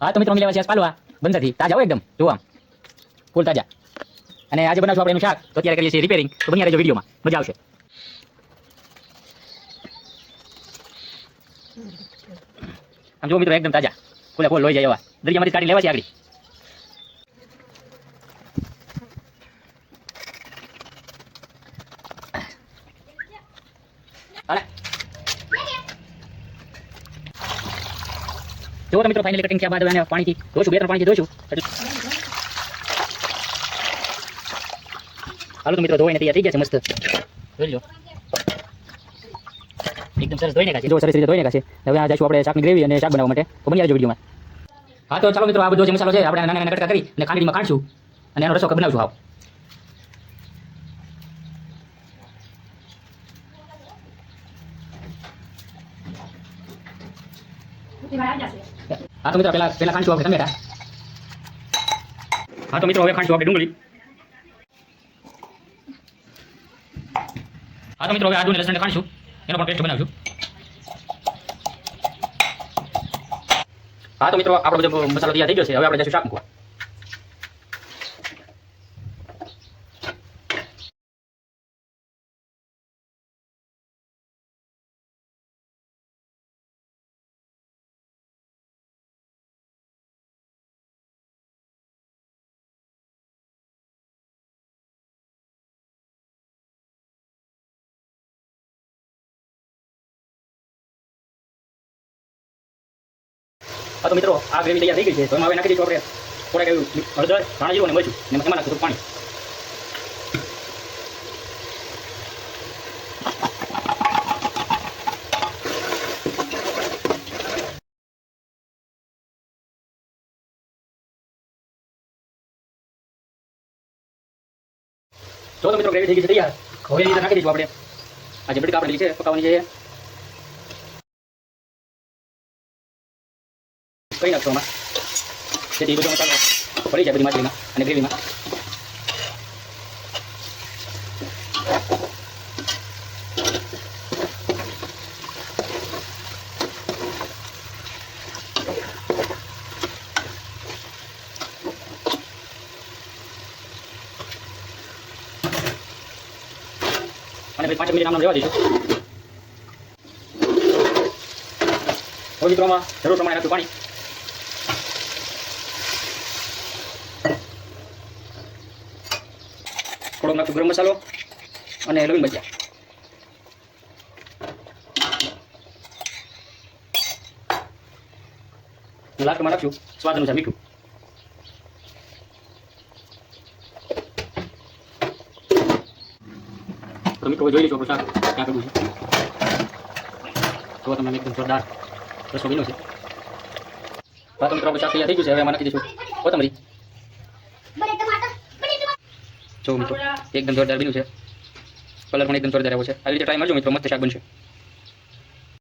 હા તો મિત્રો અમે લેવા છે પાલવા બંદરથી તાજા હોય એકદમ જો આમ ફૂલ તાજા. અને આજે બનાવશું આપણે એનું શાક. તો અત્યારે કરીએ છીએ રિપેરિંગ. તો બન્યા રહેજો વિડીયોમાં, મજા આવશે. આમ જો મિત્રો એકદમ તાજા ફૂલે ફૂલ લોહી જાય એવા દરિયામાંથી કાઢી લેવા છે આગળ. જો તો મિત્રો ફાઇનલી કટિંગ થયા બાદ હવે પાણીથી ધોશું, 2-3 પાણીથી ધોશું. હાલો તો મિત્રો ધોઈને તૈયાર થઈ ગયા છે મસ્ત. જોઈ લો એકદમ સરસ ધોઈને કાશે. જો સરસ રીતે ધોઈને કાશે. હવે આ જઈશું આપણે શાકની ગ્રેવી અને શાક બનાવવા માટે. તો બની આવજો વિડીયોમાં. હા તો ચાલો મિત્રો આ બધો જે મસાલો છે આપણે નાના નાના કટકા કરી અને ખાંડણીમાં ખાંડશું અને એનો રસો બનાવશું. આવો હા તો મિત્રો પેલા ખાંડશું આપણે ટમેટા. હા તો મિત્રો હવે ખાંડશું આપણે ડુંગળી. હા તો મિત્રો હવે આદુ અને લસણ ખાંડશું, એનો પણ પેસ્ટ બનાવશું. હા તો મિત્રો આપણો બધો મસાલો તૈયાર થઈ ગયો છે. હવે આપણે જઈશું શાક મૂકવા. હા તો મિત્રો આ ગ્રેવી તૈયાર થઈ ગઈ છે. તો એમાં હવે નાખી દઈશું આપણે થોડાક એવું હળદર, ધાણા જીરું અને મરચું. અને એમાં નાખીશું પાણી. જો તો મિત્રો ગ્રેવી થઈ ગઈ છે તૈયાર. હવે એની અંદર નાખી દઈશું આપણે આ જે બટાકા આપણે લીધી છે પકાવવાની છે. કઈ નાખશો આમાં જેથી બધો મસાલો ભળી જાય બધી માછલીમાં અને ગ્રેવીમાં. અને પછી 5 મિનિટ આમ રહેવા દઈશું. હવે મિત્રોમાં જરૂર પ્રમાણે નાખ્યું પાણી. થોડોક નાખશું ગરમ મસાલો અને લવિંગ ભજીયા. લાસ્ટમાં નાખશું સ્વાદ અનુસાર મીઠું. તો મિત્રો જોઈ લઈશું આપણું શાક ક્યાં કરવું છે. તો તમને એકદમ જોરદાર રસો બન્યો છે. હા તો મિત્રો આપણું શાક તૈયાર થઈ ગયું છે. હવે એમાં નાખી દઈશું કોથમરી. જો મિત્રો એકદમ જોરદાર બન્યું છે. કલર પણ એકદમ જોરદાર આવ્યો છે. આવી રીતે ટ્રાય મારજો મિત્રો, મસ્ત શાક બનશે.